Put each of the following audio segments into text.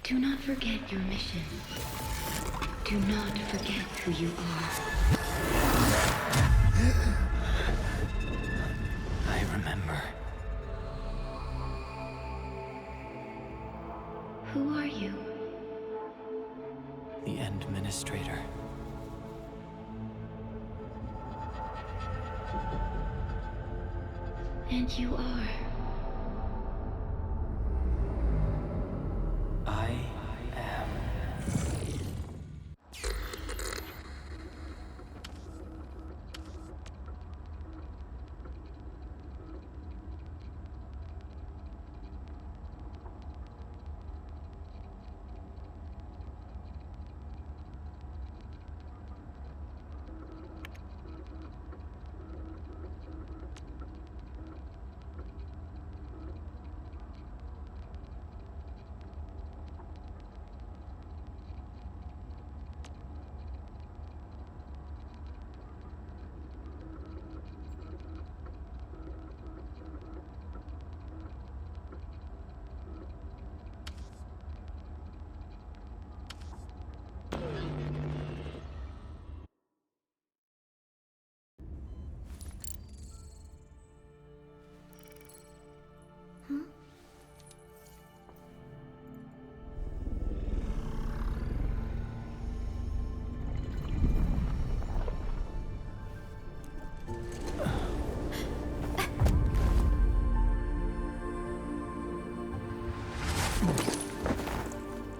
Do not forget your mission. Do not forget who you are. I remember. Who are you? The Administrator. And you are. I am.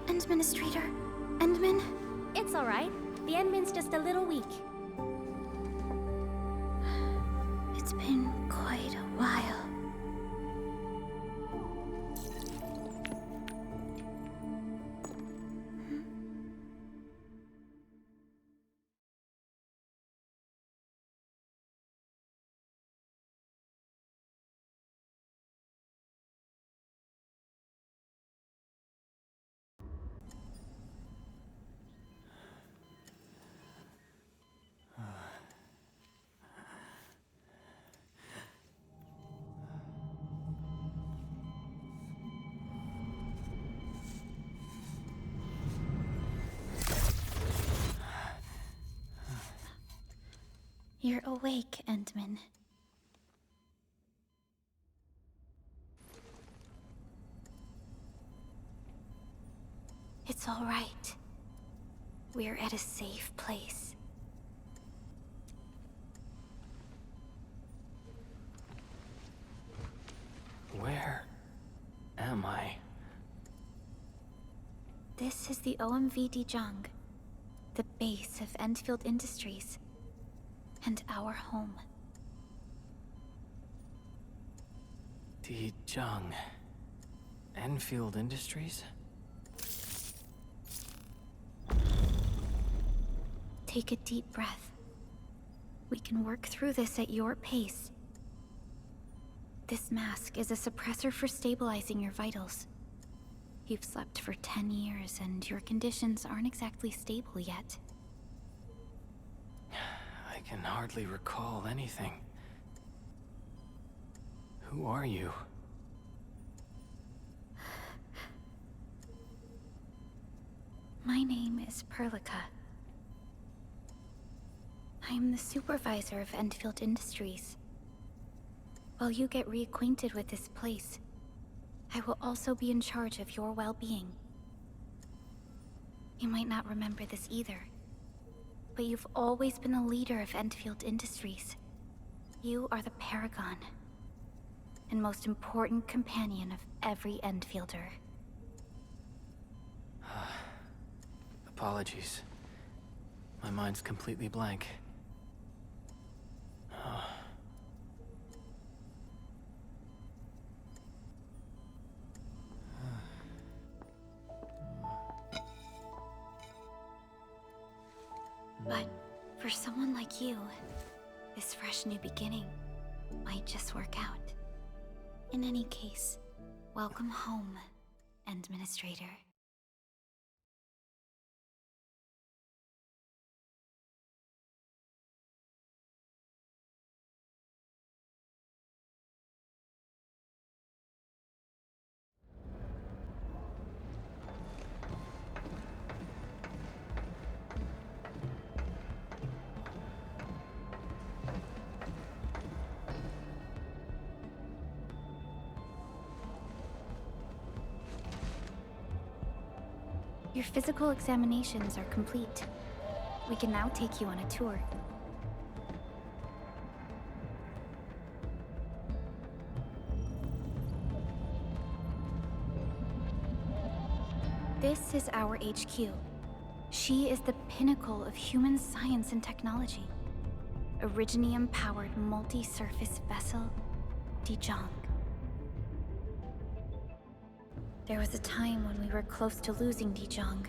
Administrator? Endman? It's alright. The Endman's just a little weak. It's been quite a while. You're awake, Endman. It's all right. We're at a safe place. Where am I? This is the OMV Dijong, the base of Endfield Industries, and our home. Dijong. Endfield Industries? Take a deep breath. We can work through this at your pace. This mask is a suppressor for stabilizing your vitals. You've slept for 10 years, and your conditions aren't exactly stable yet. I can hardly recall anything. Who are you? My name is Perlica. I am the supervisor of Endfield Industries. While you get reacquainted with this place, I will also be in charge of your well-being. You might not remember this either, but you've always been the leader of Endfield Industries. You are the paragon, and most important companion of every Endfielder. Apologies. My mind's completely blank. But for someone like you, this fresh new beginning might just work out. In any case, welcome home, Administrator. Your physical examinations are complete. We can now take you on a tour. This is our HQ. She is the pinnacle of human science and technology. Originium-powered multi-surface vessel, Dijong. There was a time when we were close to losing Dijong,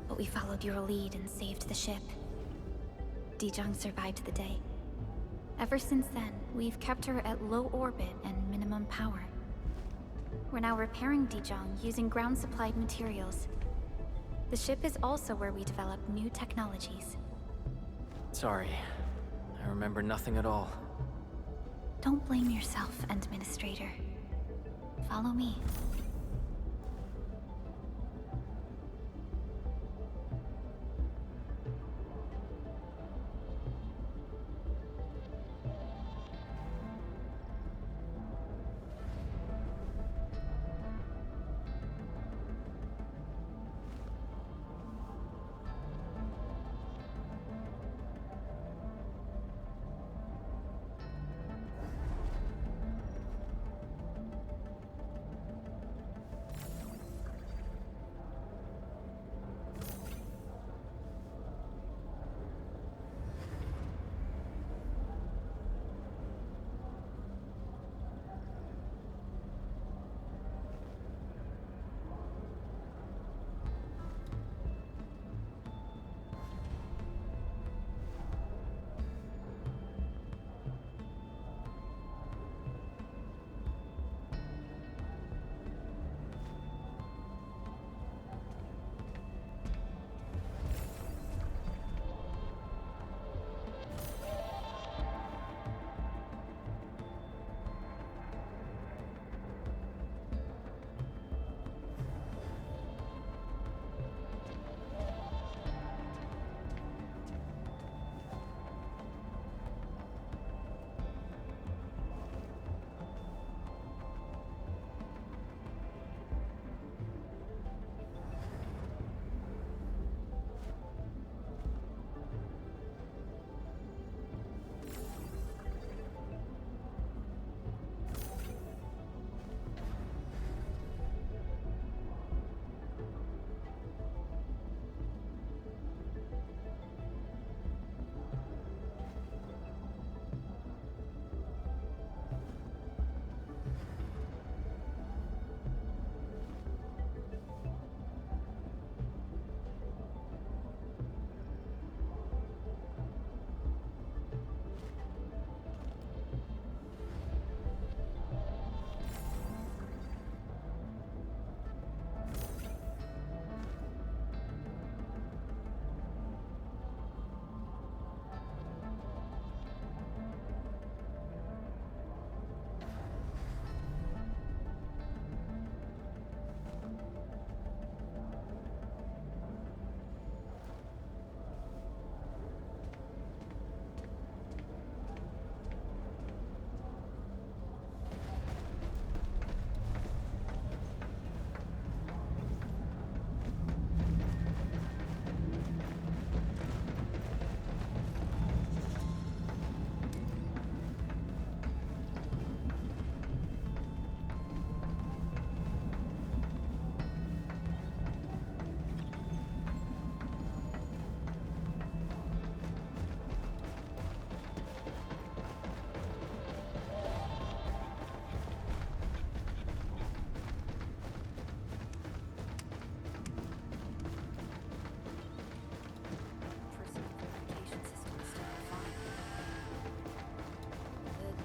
but we followed your lead and saved the ship. Dijong survived the day. Ever since then, we've kept her at low orbit and minimum power. We're now repairing Dijong using ground-supplied materials. The ship is also where we develop new technologies. Sorry. I remember nothing at all. Don't blame yourself, Administrator. Follow me.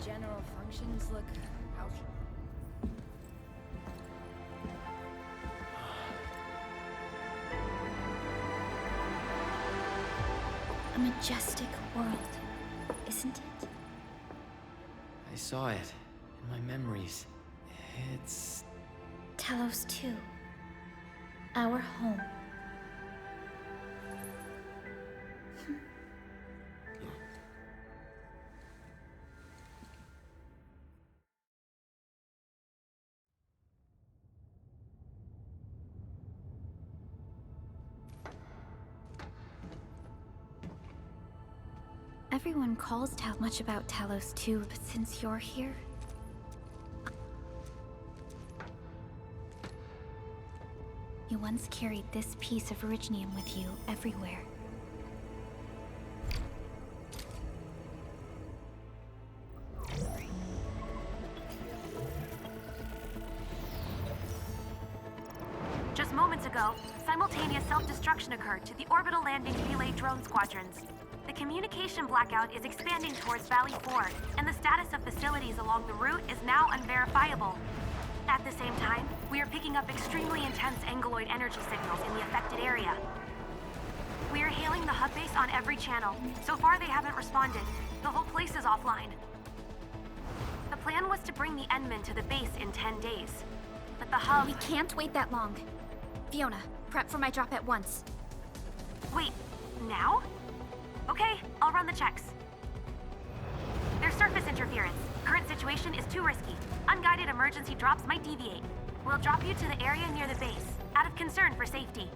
General functions look out. A majestic world, isn't it? I saw it in my memories. It's... Talos 2. Our home. everyone calls much about Talos too, but since you're here... You once carried this piece of Originium with you everywhere. Just moments ago, simultaneous self-destruction occurred to the orbital landing relay drone squadrons. The communication blackout is expanding towards Valley 4, and the status of facilities along the route is now unverifiable. At the same time, we are picking up extremely intense angeloid energy signals in the affected area. We are hailing the hub base on every channel. So far, they haven't responded. The whole place is offline. The plan was to bring the Endmen to the base in 10 days. But the hub... We can't wait that long. Fiona, prep for my drop at once. Wait, now? Okay, I'll run the checks. There's surface interference. Current situation is too risky. Unguided emergency drops might deviate. We'll drop you to the area near the base, out of concern for safety.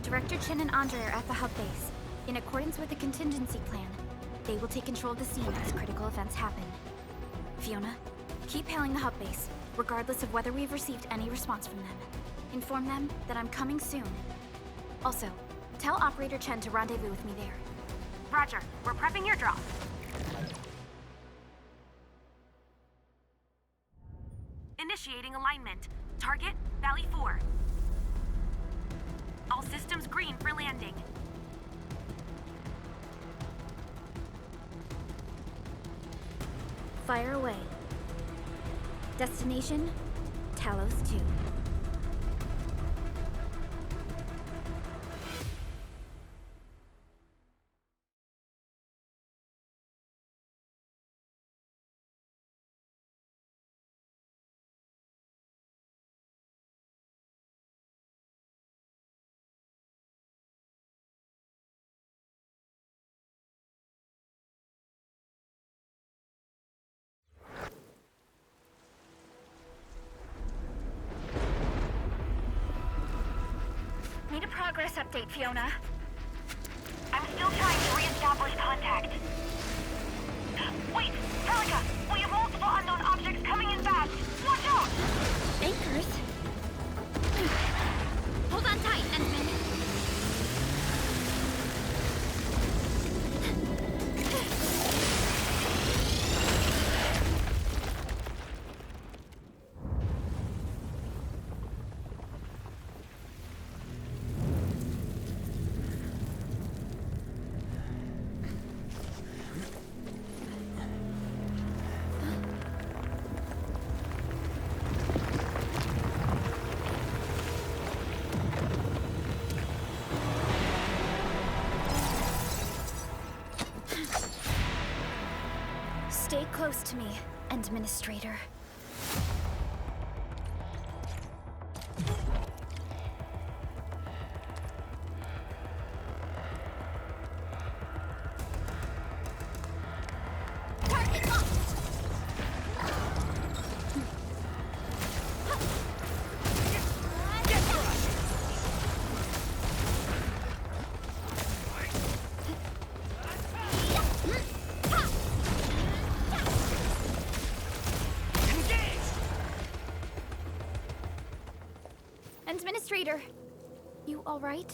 Director Chen and Andre are at the hub base. In accordance with the contingency plan, they will take control of the scene as critical events happen. Fiona, keep hailing the hub base, regardless of whether we've received any response from them. Inform them that I'm coming soon. Also, tell Operator Chen to rendezvous with me there. Roger, we're prepping your drop. Initiating alignment. Target, Valley 4. All systems green for landing. Fire away. Destination, Talos 2. Need a progress update, Fiona. I'm still trying to re-establish contact. Wait, Celica! We have multiple unknown objects coming in fast! Watch out! Anchors? Hold on tight, Endman. Stay close to me, Administrator. Target locked! Administrator, you all right?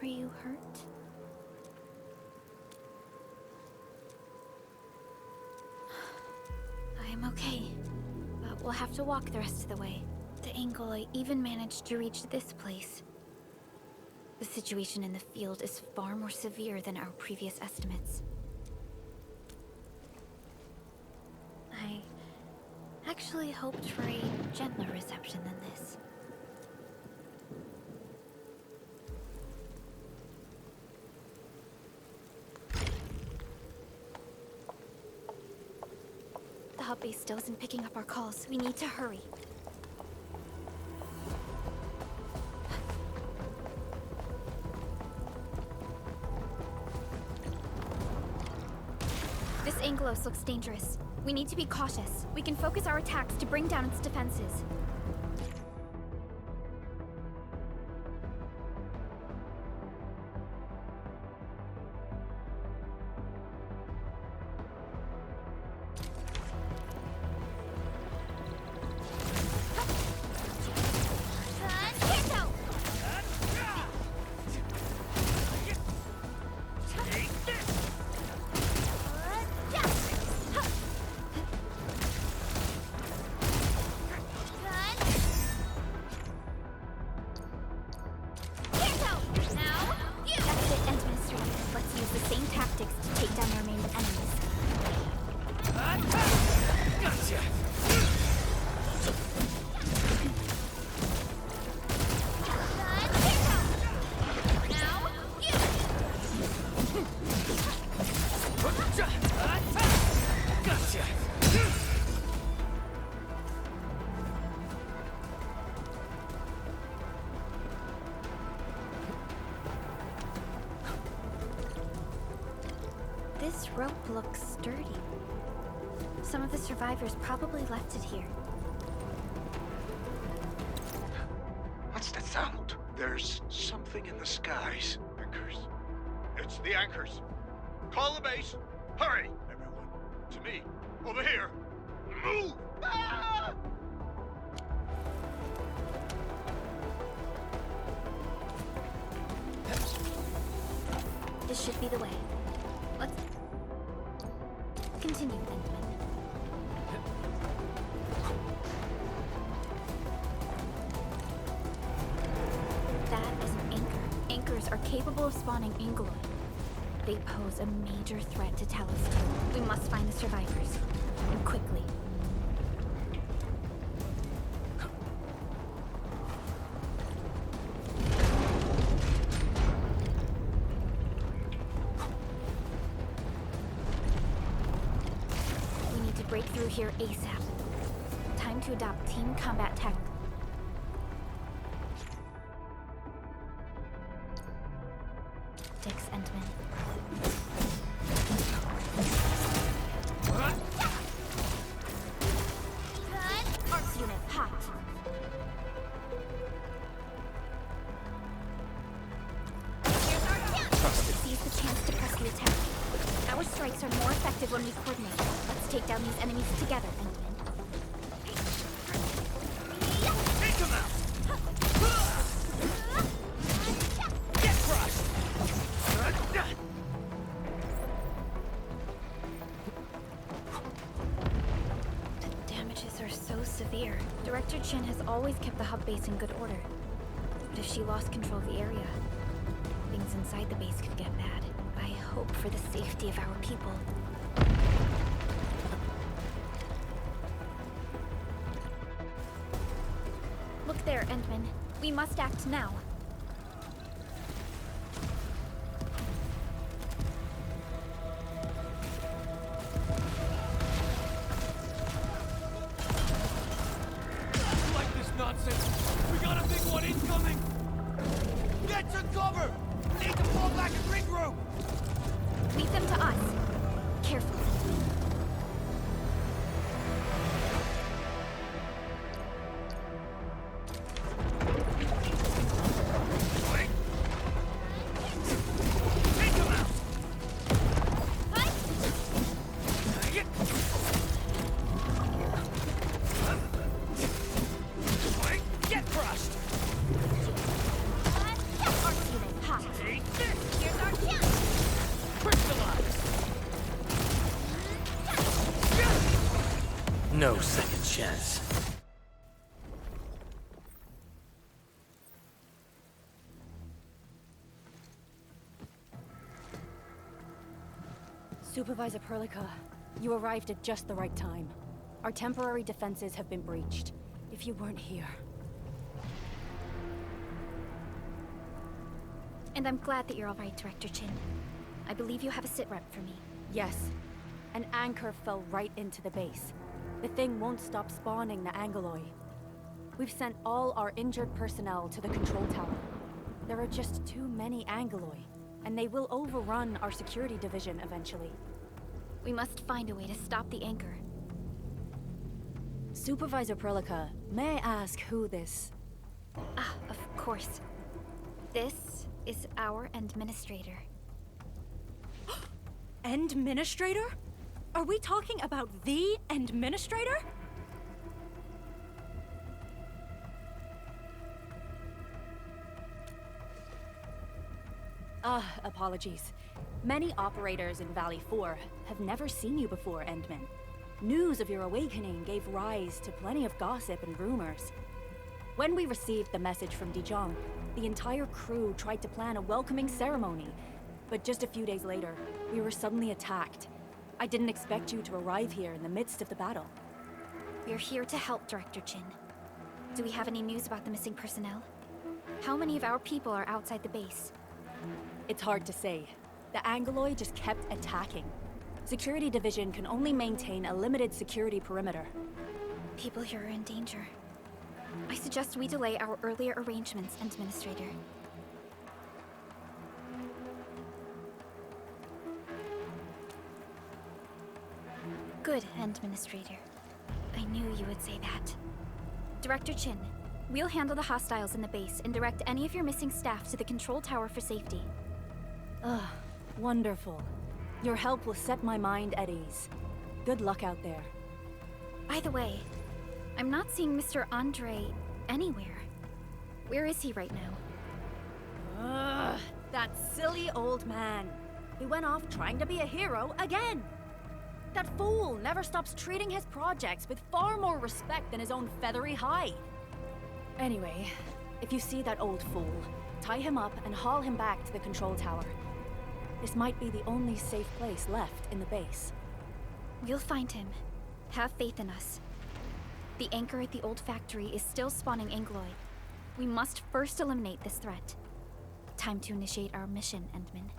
Are you hurt? I am okay, but we'll have to walk the rest of the way. The angle I even managed to reach this place. The situation in the field is far more severe than our previous estimates. I actually hoped for a gentler reception than this. The hub base still isn't picking up our calls. We need to hurry. This Angelos looks dangerous. We need to be cautious. We can focus our attacks to bring down its defenses. down their main enemies. Gotcha! Gotcha! This rope looks sturdy. Some of the survivors probably left it here. What's that sound? There's something in the skies. Anchors. It's the anchors. Call the base. Hurry, everyone. To me. Over here. Move! Ah! This should be the way. Let's continue, Endman. That is an anchor. Anchors are capable of spawning Angloid. They pose a major threat to Talos 2. We must find the survivors. And quickly. We need to break through here ASAP. Time to adopt team combat tech. Dix Endman. Arts unit hot. Seize the chance to press the attack. Our strikes are more effective when we coordinate. Let's take down these enemies together, Endman. Take him out! Get crushed! The damages are so severe. Director Chin has always kept the hub base in good order. But if she lost control of the area, things inside the base could get bad. I hope for the safety of our people. Look there, Endman. We must act now. Like this nonsense! We got a big one incoming! Get to cover! Need to fall back and regroup! Leave them to us. Carefully. Wait! Take him out! Get crushed! Arts unit hot. Take this! Here's our chance. Crystallize! No second chance. Supervisor Perlica, you arrived at just the right time. Our temporary defenses have been breached. If you weren't here... And I'm glad that you're all right, Director Chin. I believe you have a sit rep for me. Yes. An anchor fell right into the base. The thing won't stop spawning the Angoloi. We've sent all our injured personnel to the control tower. There are just too many Angoloi, and they will overrun our security division eventually. We must find a way to stop the anchor. Supervisor Perlica, may I ask who this... Ah, of course. This is our administrator. Endministrator? Are we talking about the Endministrator? Apologies. Many operators in Valley 4 have never seen you before, Endman. News of your awakening gave rise to plenty of gossip and rumors. When we received the message from Dijon, the entire crew tried to plan a welcoming ceremony, But just a few days later, we were suddenly attacked. I didn't expect you to arrive here in the midst of the battle. We're here to help, Director Jin. Do we have any news about the missing personnel? How many of our people are outside the base? It's hard to say. The Angoloi just kept attacking. Security Division can only maintain a limited security perimeter. People here are in danger. I suggest we delay our earlier arrangements, Administrator. Good, Administrator. I knew you would say that. Director Chin, we'll handle the hostiles in the base and direct any of your missing staff to the control tower for safety. Ugh, wonderful. Your help will set my mind at ease. Good luck out there. By the way, I'm not seeing Mr. Andre anywhere. Where is he right now? Ugh, that silly old man. He went off trying to be a hero again. That fool never stops treating his projects with far more respect than his own feathery hide. Anyway, if you see that old fool, tie him up and haul him back to the control tower. This might be the only safe place left in the base. We'll find him. Have faith in us. The anchor at the old factory is still spawning Angoloi. We must first eliminate this threat. Time to initiate our mission, Endman.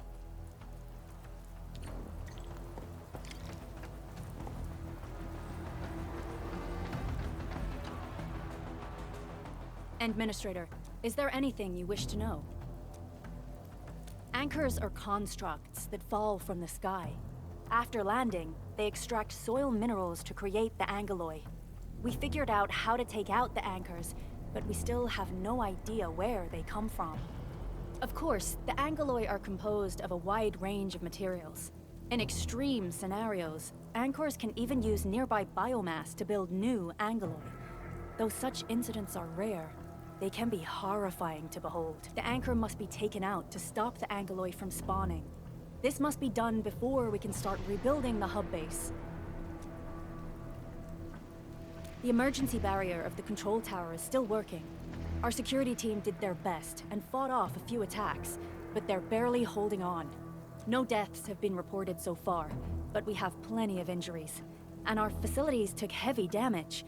Administrator, is there anything you wish to know? Anchors are constructs that fall from the sky. After landing, they extract soil minerals to create the Angoloi. We figured out how to take out the anchors, but we still have no idea where they come from. Of course, the Angoloi are composed of a wide range of materials. In extreme scenarios, anchors can even use nearby biomass to build new Angoloi. Though such incidents are rare, they can be horrifying to behold. The anchor must be taken out to stop the Angoloi from spawning. This must be done before we can start rebuilding the hub base. The emergency barrier of the control tower is still working. Our security team did their best and fought off a few attacks, but they're barely holding on. No deaths have been reported so far, but we have plenty of injuries. And our facilities took heavy damage.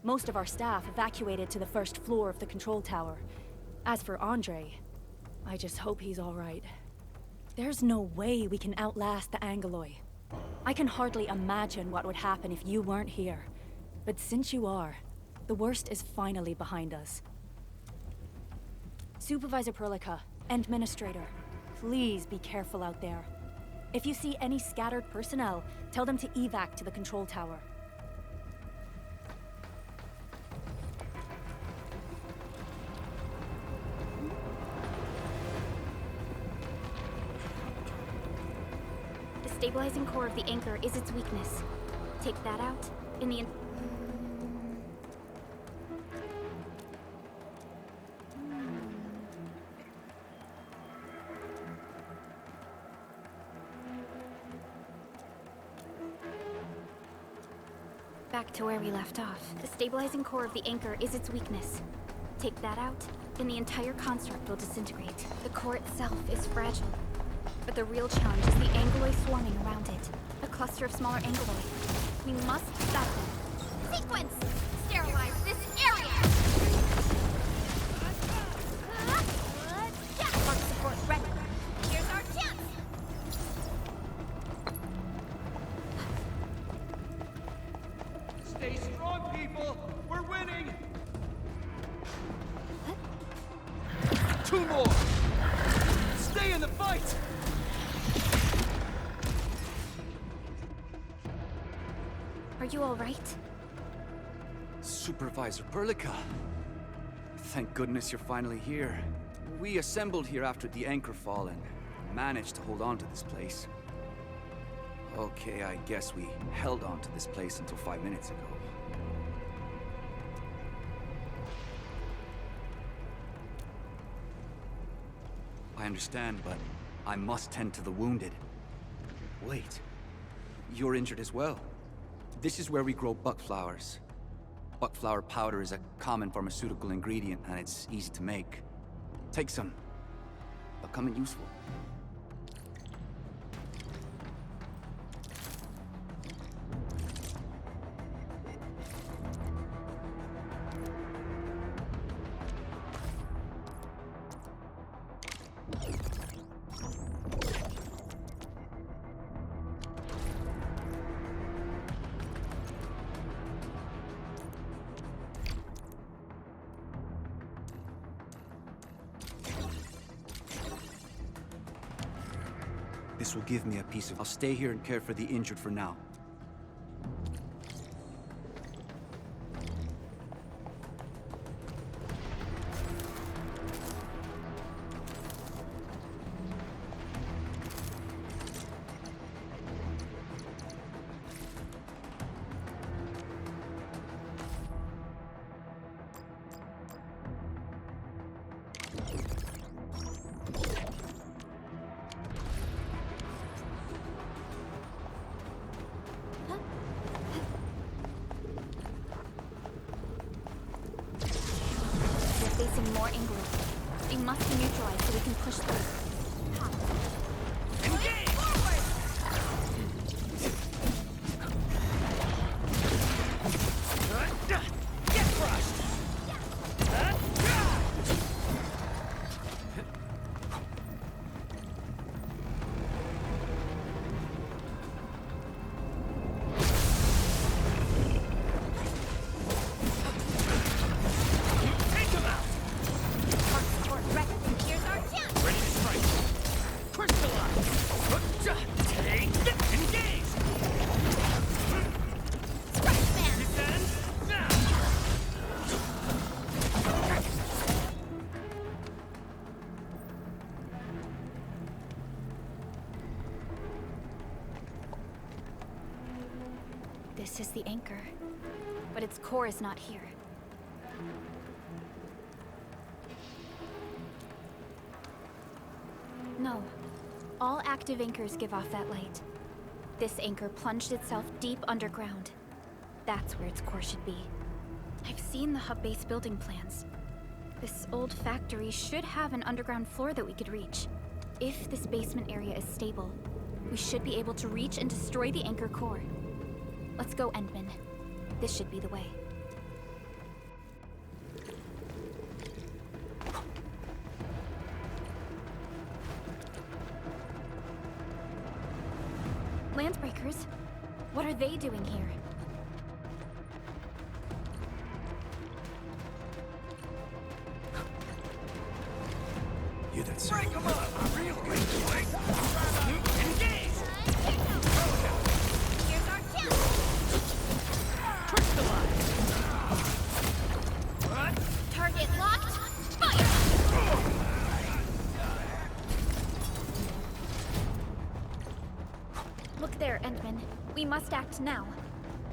Most of our staff evacuated to the first floor of the control tower. As for Andre, I just hope he's all right. There's no way we can outlast the Angoloi. I can hardly imagine what would happen if you weren't here. But since you are, the worst is finally behind us. Supervisor Perlica, Administrator, please be careful out there. If you see any scattered personnel, tell them to evac to the control tower. The stabilizing core of the anchor is its weakness. Take that out, in the Back to where we left off. The stabilizing core of the anchor is its weakness. Take that out, and the entire construct will disintegrate. The core itself is fragile. But the real challenge is the Angoloi swarming around it. A cluster of smaller Angoloi. We must stop them. Sequence! Sterilize this area! Arc support ready. Here's our chance! Stay strong, people! We're winning! 2 more! Stay in the fight! Are you all right? Supervisor Perlica. Thank goodness you're finally here. We assembled here after the anchor fall and managed to hold on to this place. Okay, I guess we held on to this place until 5 minutes ago. I understand, but I must tend to the wounded. Wait, you're injured as well. This is where we grow buckflowers. Buckflower powder is a common pharmaceutical ingredient, and it's easy to make. Take some. They'll come in useful. This will give me a piece of... I'll stay here and care for the injured for now. Facing more England. They must be neutralized so we can push through. Get crushed! This is the anchor, but its core is not here. No. All active anchors give off that light. This anchor plunged itself deep underground. That's where its core should be. I've seen the hub base building plans. This old factory should have an underground floor that we could reach. If this basement area is stable, we should be able to reach and destroy the anchor core. Let's go, Endman. This should be the way. Landbreakers? What are they doing here? You that Break them up! Real quick, boy! Engage! Here's our chance! Crystallize! What? Target locked! Fire! Look there, Endman. We must act now.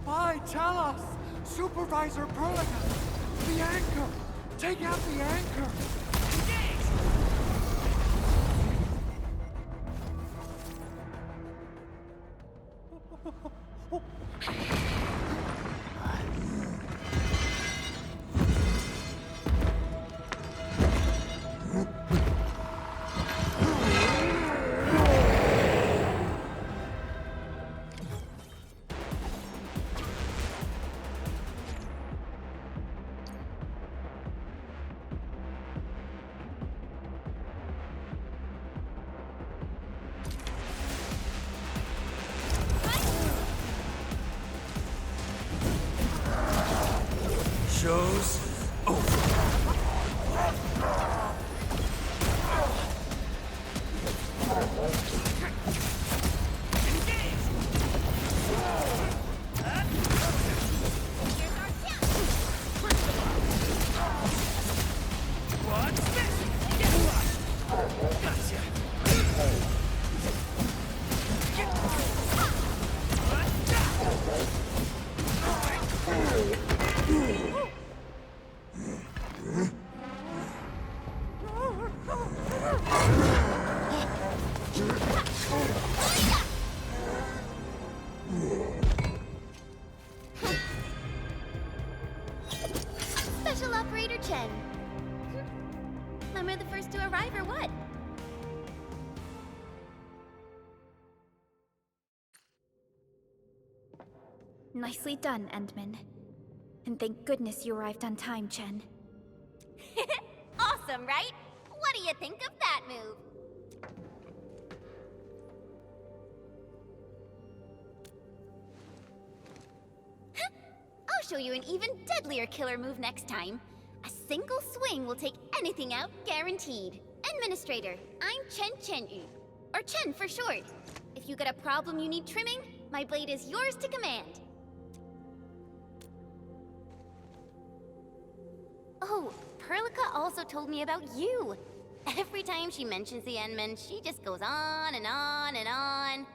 Why, tell us! Supervisor Perlica! The anchor! Take out the anchor! Engage! Show's over. Special Operator Chen. Am I the first to arrive or what? Nicely done, Endman. And thank goodness you arrived on time, Chen. Awesome, right? What do you think of that move? I'll show you an even deadlier killer move next time. A single swing will take anything out, guaranteed. Administrator, I'm Chen Chen-yu. Or Chen for short. If you got a problem you need trimming, my blade is yours to command. Oh, Perlica also told me about you. Every time she mentions the Endmen, she just goes on and on and on.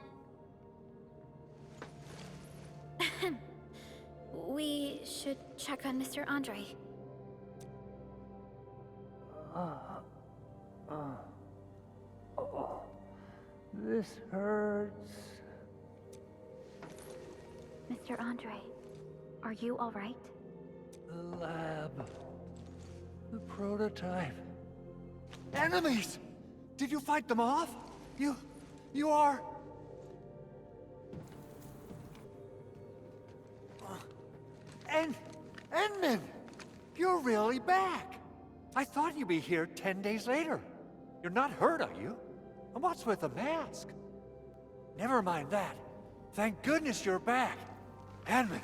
We should check on Mr. Andre. This hurts. Mr. Andre, are you all right? The lab. The prototype. Enemies! Did you fight them off? You are... Endman! You're really back! I thought you'd be here 10 days later. You're not hurt, are you? And what's with the mask? Never mind that. Thank goodness you're back. Endman,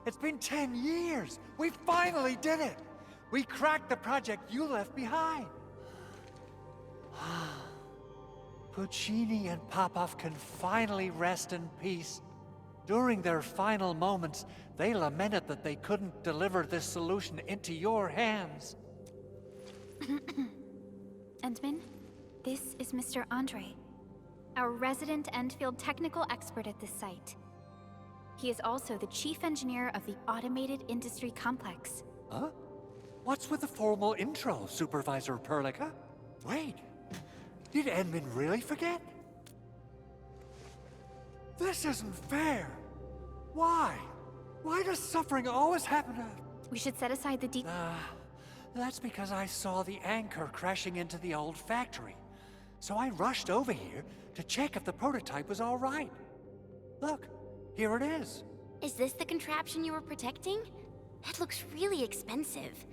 it's been 10 years. We finally did it. We cracked the project you left behind. Puccini and Popov can finally rest in peace. During their final moments, they lamented that they couldn't deliver this solution into your hands. Endman, this is Mr. Andre, our resident Endfield technical expert at this site. He is also the chief engineer of the Automated Industry Complex. Huh? What's with the formal intro, Supervisor Perlica? Wait, did Endman really forget? This isn't fair. Why? Why does suffering always happen to... We should set aside the That's because I saw the anchor crashing into the old factory. So I rushed over here to check if the prototype was all right. Look, here it is. Is this the contraption you were protecting? It looks really expensive.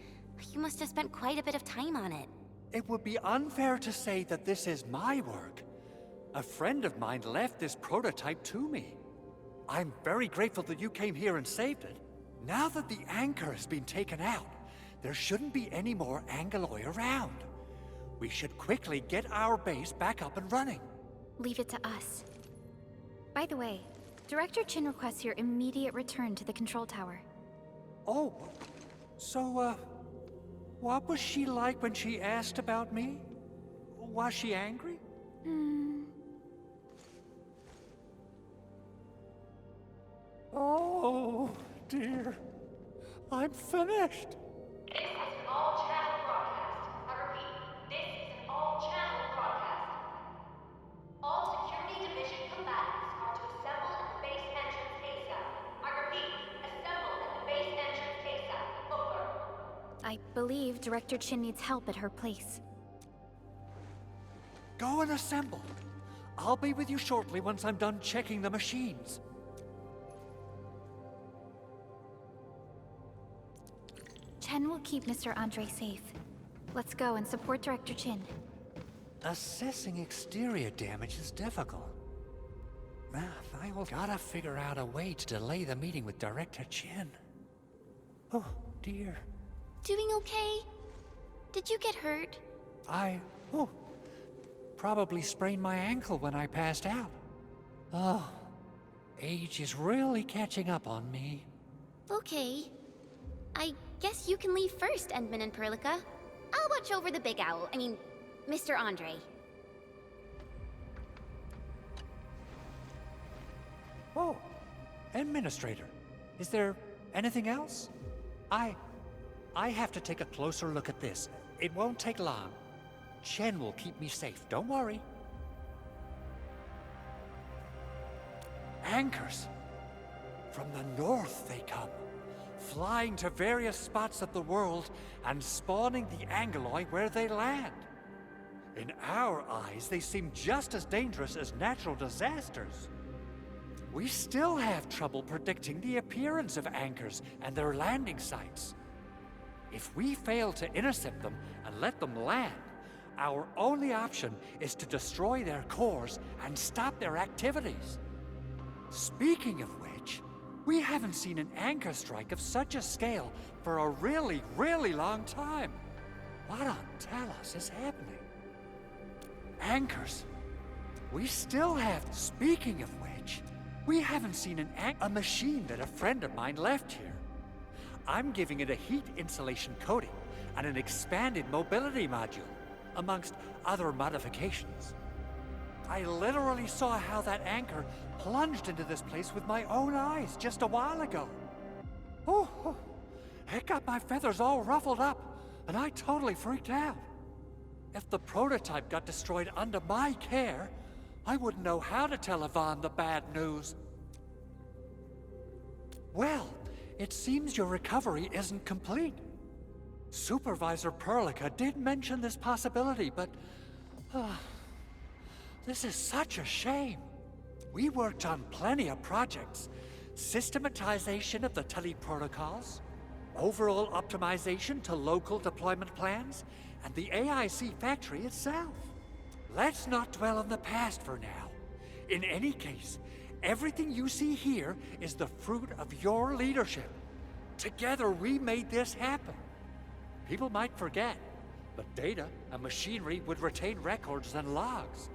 You must have spent quite a bit of time on it. It would be unfair to say that this is my work. A friend of mine left this prototype to me. I'm very grateful that you came here and saved it. Now that the anchor has been taken out, there shouldn't be any more Angeloi around. We should quickly get our base back up and running. Leave it to us. By the way, Director Chin requests your immediate return to the control tower. Oh, so, what was she like when she asked about me? Was she angry? Oh, dear. I'm finished. This is an all-channel broadcast. I repeat, this is an all-channel broadcast. All security division combatants are to assemble at the base entrance ASAP. I repeat, assemble at the base entrance ASAP. Over. I believe Director Chin needs help at her place. Go and assemble. I'll be with you shortly once I'm done checking the machines. Chen will keep Mr. Andre safe. Let's go and support Director Chin. Assessing exterior damage is difficult. I will gotta figure out a way to delay the meeting with Director Chin. Oh, dear. Doing okay? Did you get hurt? Probably sprained my ankle when I passed out. Oh, age is really catching up on me. Okay. I guess you can leave first, Endman and Perlica. I'll watch over the Big Owl. Mr. Andre. Oh, Administrator. Is there anything else? I have to take a closer look at this. It won't take long. Chen will keep me safe, don't worry. Anchors. From the north they come, flying to various spots of the world and spawning the Angeloi where they land. In our eyes, they seem just as dangerous as natural disasters. We still have trouble predicting the appearance of anchors and their landing sites. If we fail to intercept them and let them land, our only option is to destroy their cores and stop their activities. Speaking of which, we haven't seen an anchor strike of such a scale for a really, really long time. What on Talos is happening? Anchors. We still have... Speaking of which, we haven't seen a machine that a friend of mine left here. I'm giving it a heat insulation coating and an expanded mobility module, amongst other modifications. I literally saw how that anchor plunged into this place with my own eyes just a while ago. Oh, it got my feathers all ruffled up, and I totally freaked out. If the prototype got destroyed under my care, I wouldn't know how to tell Yvonne the bad news. Well, it seems your recovery isn't complete. Supervisor Perlica did mention this possibility, but... this is such a shame. We worked on plenty of projects. Systematization of the tele-protocols, overall optimization to local deployment plans, and the AIC factory itself. Let's not dwell on the past for now. In any case, everything you see here is the fruit of your leadership. Together we made this happen. People might forget, but data and machinery would retain records and logs.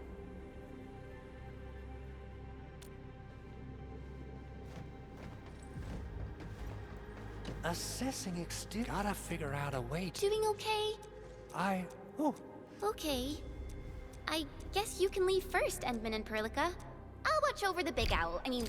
Assessing exterior. Gotta figure out a way to... Doing okay? Oh. Okay. I guess you can leave first, Endman and Perlica. I'll watch over the big owl. I mean...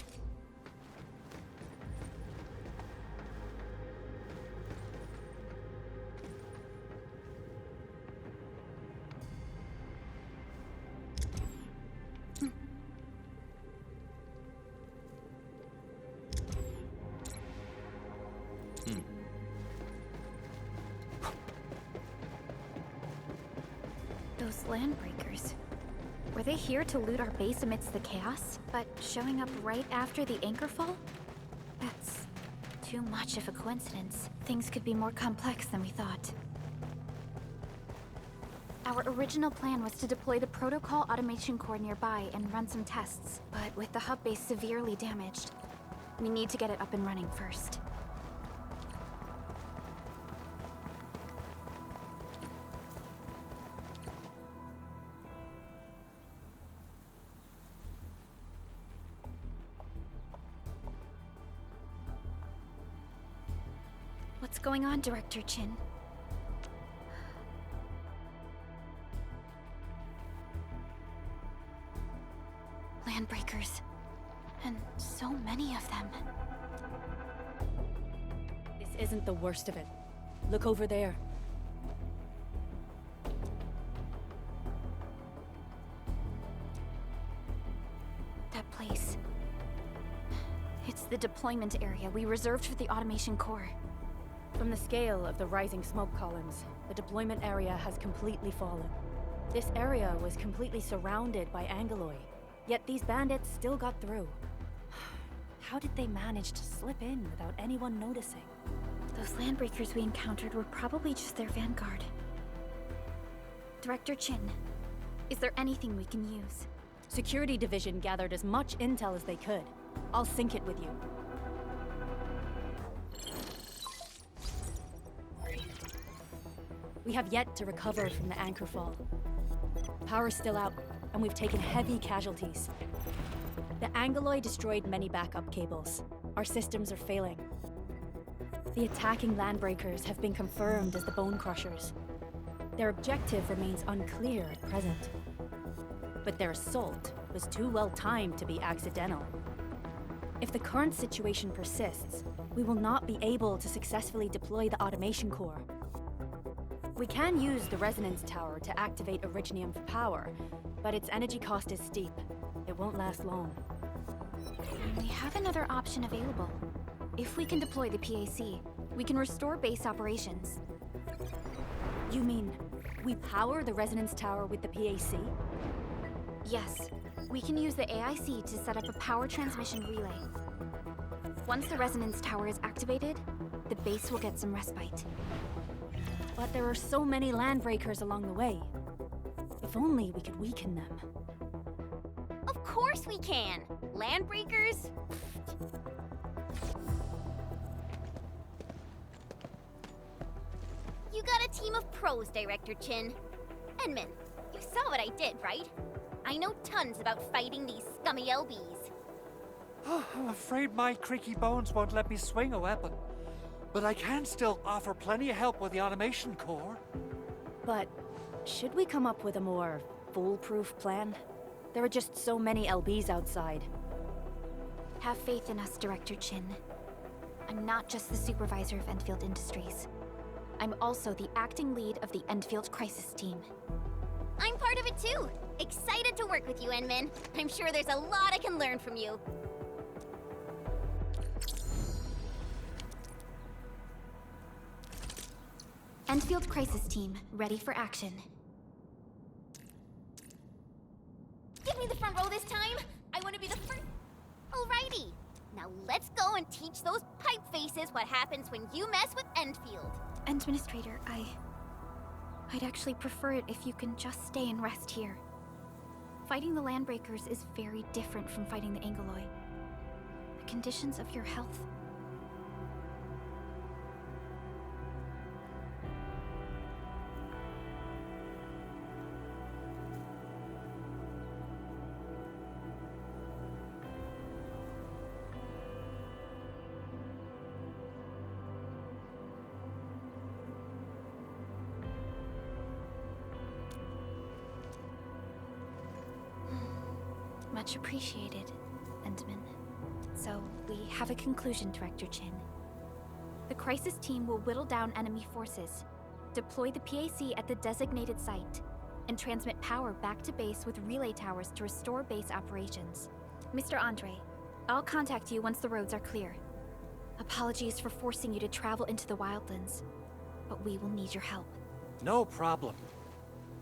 Those landbreakers. Were they here to loot our base amidst the chaos, but showing up right after the anchor fall? That's too much of a coincidence. Things could be more complex than we thought. Our original plan was to deploy the protocol automation core nearby and run some tests, but with the hub base severely damaged, we need to get it up and running first. What's going on, Director Chin? Landbreakers. And so many of them. This isn't the worst of it. Look over there. That place. It's the deployment area we reserved for the automation core. From the scale of the rising smoke columns, the deployment area has completely fallen. This area was completely surrounded by Angeloi, yet these bandits still got through. How did they manage to slip in without anyone noticing? Those landbreakers we encountered were probably just their vanguard. Director Chin, is there anything we can use? Security Division gathered as much intel as they could. I'll sync it with you. We have yet to recover from the anchor fall. Power's still out, and we've taken heavy casualties. The Angeloi destroyed many backup cables. Our systems are failing. The attacking landbreakers have been confirmed as the Bone Crushers. Their objective remains unclear at present. But their assault was too well timed to be accidental. If the current situation persists, we will not be able to successfully deploy the automation core. We can use the resonance tower to activate Originium for power, but its energy cost is steep. It won't last long. We have another option available. If we can deploy the PAC, we can restore base operations. You mean, we power the resonance tower with the PAC? Yes. We can use the AIC to set up a power transmission relay. Once the resonance tower is activated, the base will get some respite. But there are so many landbreakers along the way. If only we could weaken them. Of course we can! Landbreakers? You got a team of pros, Director Chin. Endman, you saw what I did, right? I know tons about fighting these scummy LBs. I'm afraid my creaky bones won't let me swing a weapon. But I can still offer plenty of help with the automation core. But should we come up with a more foolproof plan? There are just so many LBs outside. Have faith in us, Director Chin. I'm not just the supervisor of Endfield Industries. I'm also the acting lead of the Endfield Crisis Team. I'm part of it too. Excited to work with you, Enmin. I'm sure there's a lot I can learn from you. Endfield Crisis Team, ready for action. Give me the front row this time. I want to be the first. Alrighty. Now let's go and teach those pipe faces what happens when you mess with Endfield. Administrator, I'd actually prefer it if you can just stay and rest here. Fighting the Landbreakers is very different from fighting the Angoloi. The conditions of your health. Much appreciated, Endman. So, we have a conclusion, Director Chin. The Crisis Team will whittle down enemy forces, deploy the PAC at the designated site, and transmit power back to base with relay towers to restore base operations. Mr. Andre, I'll contact you once the roads are clear. Apologies for forcing you to travel into the wildlands, but we will need your help. No problem.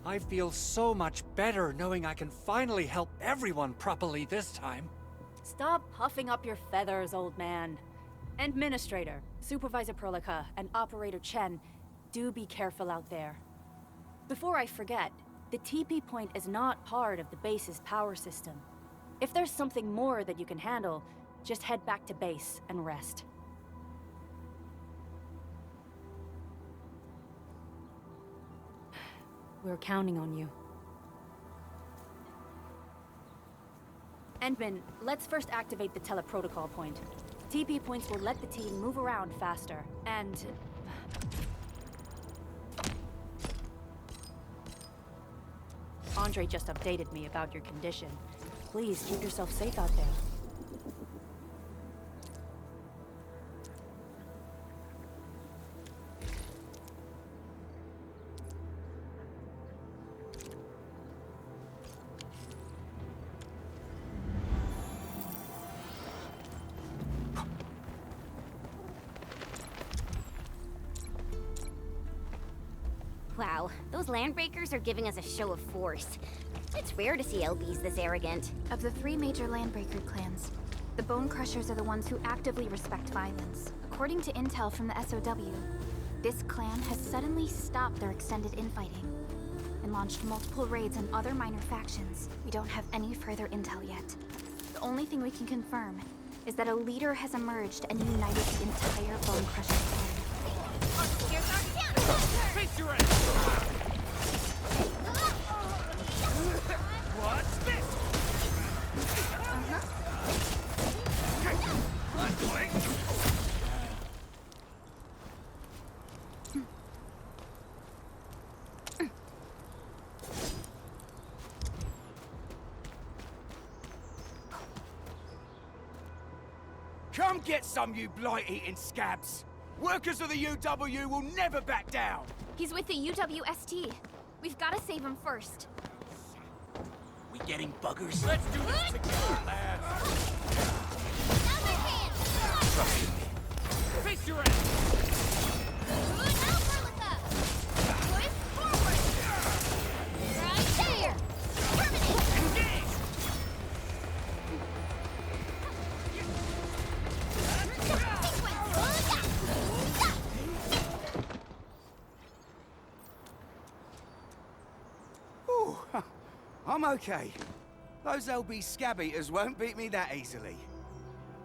I feel so much better knowing I can finally help everyone properly this time. Stop puffing up your feathers, old man. Administrator, Supervisor Perlica, and Operator Chen, do be careful out there. Before I forget, the TP point is not part of the base's power system. If there's something more that you can handle, just head back to base and rest. We're counting on you. Endman, let's first activate the teleprotocol point. TP points will let the team move around faster, and... Andre just updated me about your condition. Please keep yourself safe out there. Wow, those Landbreakers are giving us a show of force. It's rare to see LBs this arrogant. Of the three major Landbreaker clans, the Bone Crushers are the ones who actively respect violence. According to intel from the SOW, this clan has suddenly stopped their extended infighting and launched multiple raids on other minor factions. We don't have any further intel yet. The only thing we can confirm is that a leader has emerged and united the entire Bone Crusher clan. Here's our chance! Face your ass! What's this? Come get some, you blight-eating scabs! Workers of the UW will never back down! He's with the UWST. We've got to save him first. We getting buggers? Let's do this together, lads! Another chance! Trust in me. Face your ass! Good now, Perlica! Push forward! Right there! Terminate! Engage! Ooh, I'm okay. Those LB scab eaters won't beat me that easily.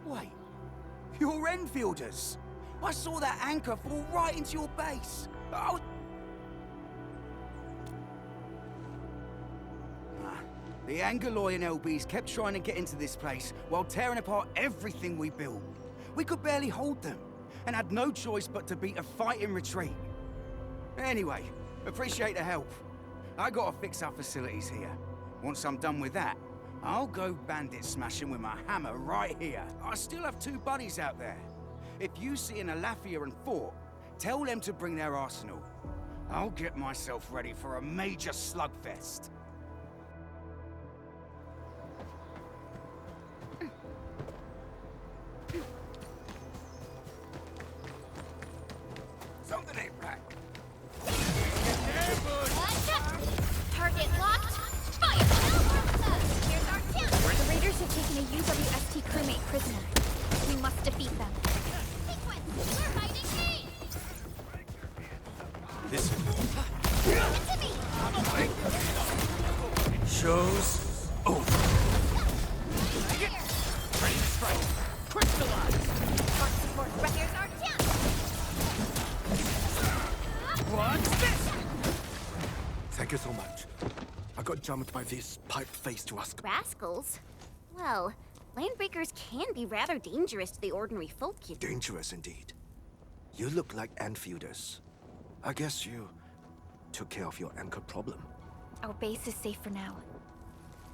Wait, you're Enfielders. I saw that anchor fall right into your base. Oh. The Angoloi and LBs kept trying to get into this place while tearing apart everything we built. We could barely hold them, and had no choice but to beat a fighting retreat. Anyway, appreciate the help. I gotta fix our facilities here. Once I'm done with that, I'll go bandit smashing with my hammer right here. I still have 2 buddies out there. If you see an Alafia and Fort, tell them to bring their arsenal. I'll get myself ready for a major slugfest. Something ain't right. Target locked. Fire! Here's our chance. The raiders have taken a UWST crewmate prisoner. We must defeat them. Sequence! We're hiding me! This Into me! show's over. Ready to strike. Crystallize. Here's our chance. What's this? Thank you so much. I got jumped by this pipe-faced rascal. Rascals? Well, landbreakers can be rather dangerous to the ordinary folk, you know. Dangerous indeed. You look like Enfielders. I guess you took care of your anchor problem. Our base is safe for now.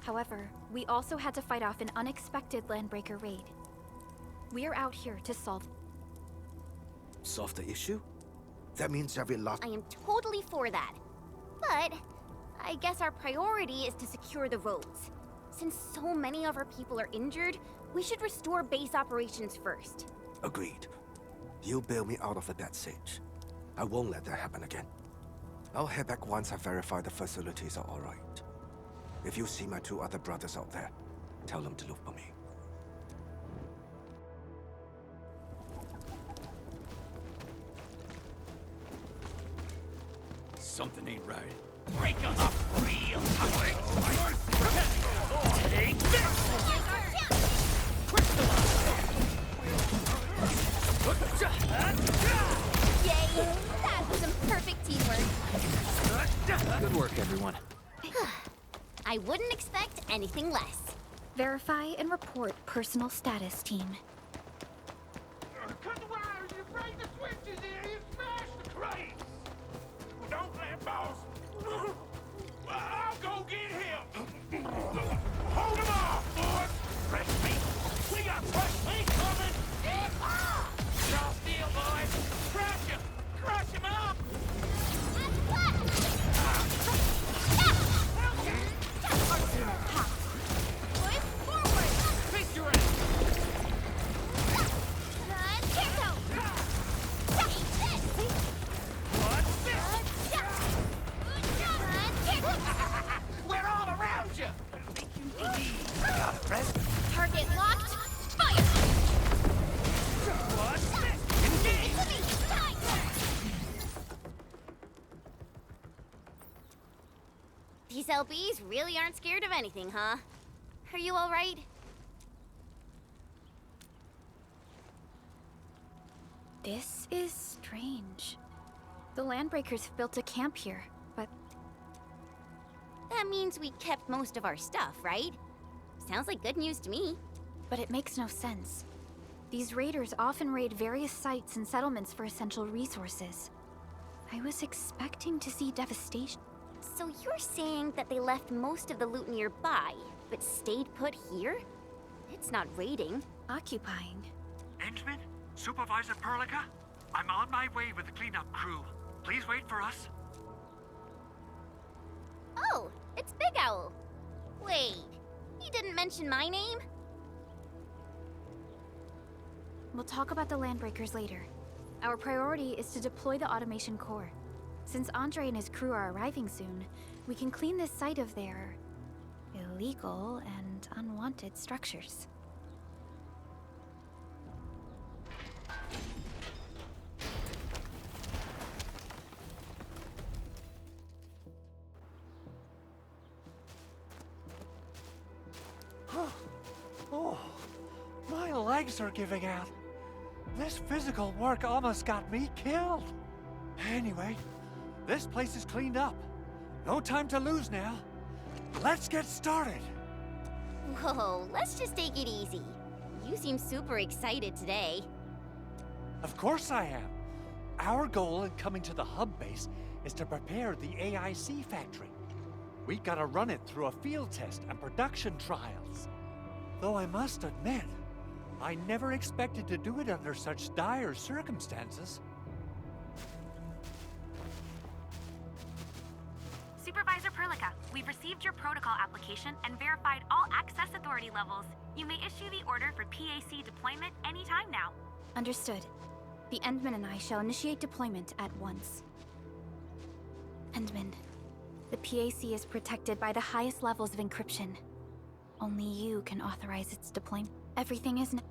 However, we also had to fight off an unexpected landbreaker raid. We are out here to solve. Solve the issue? That means every lot. I am totally for that. But I guess our priority is to secure the roads. Since so many of our people are injured, we should restore base operations first. Agreed. You bail me out of a bad sitch. I won't let that happen again. I'll head back once I verify the facilities are all right. If you see my 2 other brothers out there, tell them to look for me. Something ain't right. Break them up real ugly. Take this! Here's our chance. Yay! That was some perfect teamwork. Good work, everyone. I wouldn't expect anything less. Verify and report personal status, team. Cut the wires, you break the switches here, you smash the crates! Don't let boss. I'll go get him! Hold him off, boys! Fresh meat! We got fresh meat coming! Draw steel, boys! Crush him! Crush him up! Boys, forward! Face your ass! What's this? We're all around you! Got it, Red? Target locked. Fire! What's this? Engage! To me! Time! These LBs really aren't scared of anything, huh? Are you all right? This is strange. The landbreakers have built a camp here, but That means we kept most of our stuff, right? Sounds like good news to me. it makes no sense. These raiders often raid various sites and settlements for essential resources. I was expecting to see devastation. So you're saying that they left most of the loot nearby, but stayed put here? It's not raiding. Occupying. Endman? Supervisor Perlica? I'm on my way with the cleanup crew. Please wait for us. Oh, it's Big Owl. Wait, he didn't mention my name? We'll talk about the landbreakers later. Our priority is to deploy the automation core. Since Andre and his crew are arriving soon, we can clean this site of their illegal and unwanted structures. Oh, my legs are giving out. This physical work almost got me killed. Anyway, this place is cleaned up. No time to lose now. Let's get started. Whoa, let's just take it easy. You seem super excited today. Of course I am. Our goal in coming to the hub base is to prepare the AIC factory. We gotta run it through a field test and production trials. Though I must admit, I never expected to do it under such dire circumstances. Supervisor Perlica, we've received your protocol application and verified all access authority levels. You may issue the order for PAC deployment anytime now. Understood. The Endman and I shall initiate deployment at once. Endman, the PAC is protected by the highest levels of encryption. Only you can authorize its deployment. Everything is now.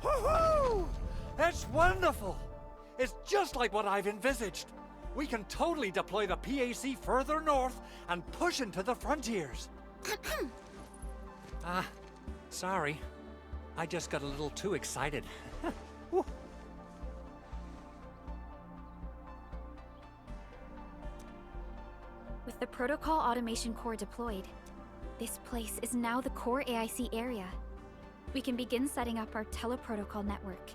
Woohoo! That's wonderful! It's just like what I've envisaged. We can totally deploy the PAC further north and push into the frontiers. Sorry. I just got a little too excited. Whew. With the Protocol Automation Core deployed, this place is now the core AIC area. We can begin setting up our teleprotocol network.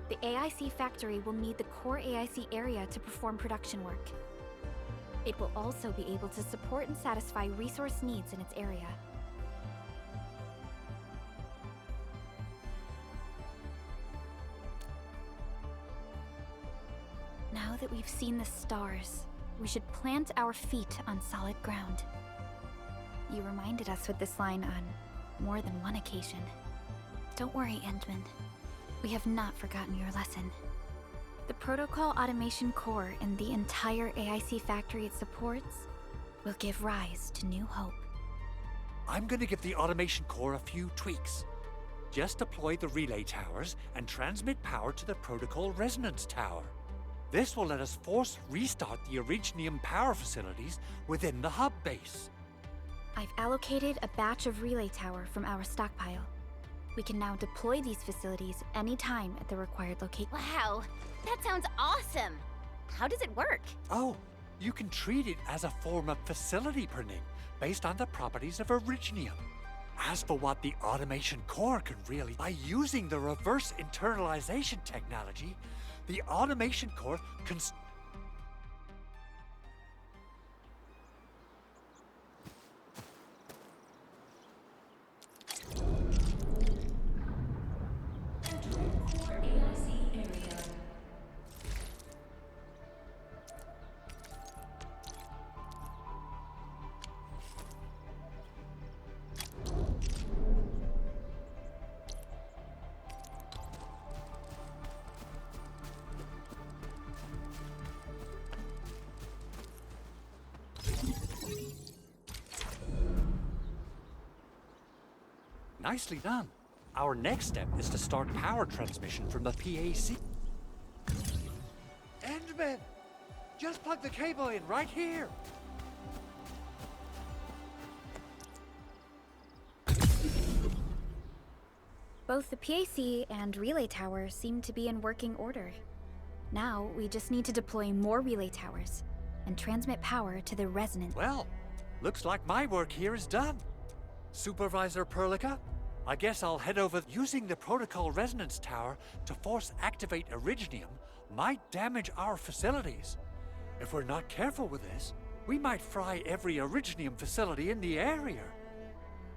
The AIC factory will need the core AIC area to perform production work. It will also be able to support and satisfy resource needs in its area. Now that we've seen the stars, we should plant our feet on solid ground. You reminded us with this line on more than one occasion. Don't worry, Endman. We have not forgotten your lesson. The Protocol Automation Core and the entire AIC factory it supports will give rise to new hope. I'm gonna give the automation core a few tweaks. Just deploy the relay towers and transmit power to the protocol resonance tower. This will let us force restart the Originium power facilities within the hub base. I've allocated a batch of relay tower from our stockpile. We can now deploy these facilities anytime at the required location. Wow, that sounds awesome! How does it work? Oh, you can treat it as a form of facility printing based on the properties of Originium. As for what the automation core can really, by using the reverse internalization technology, the automation core can Nicely done. Our next step is to start power transmission from the PAC. Endman! Just plug the cable in right here! Both the PAC and relay tower seem to be in working order. Now, we just need to deploy more relay towers and transmit power to the resonant. Well, looks like my work here is done. Supervisor Perlica, I guess I'll head over. Using the protocol resonance tower to force activate Originium might damage our facilities. If we're not careful with this, we might fry every Originium facility in the area.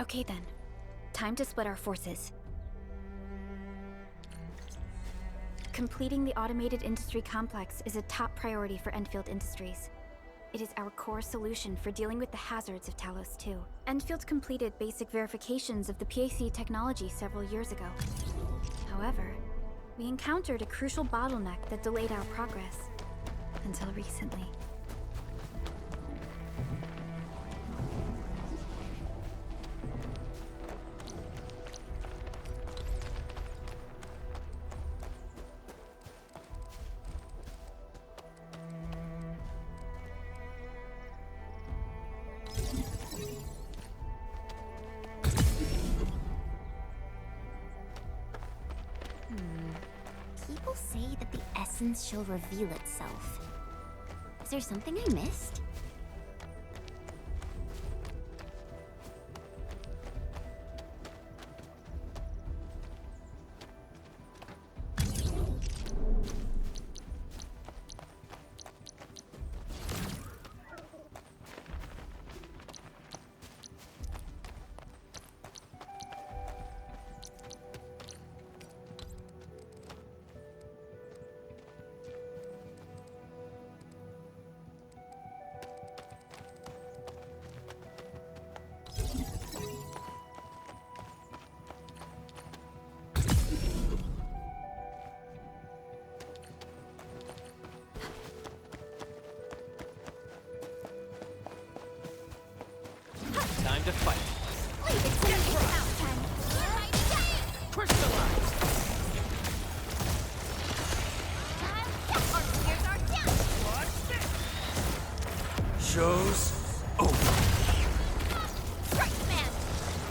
Okay then. Time to split our forces. Completing the automated industry complex is a top priority for Endfield Industries. It is our core solution for dealing with the hazards of Talos 2. Endfield completed basic verifications of the PAC technology several years ago. However, we encountered a crucial bottleneck that delayed our progress. Until recently. People say that the essence shall reveal itself. Is there something I missed?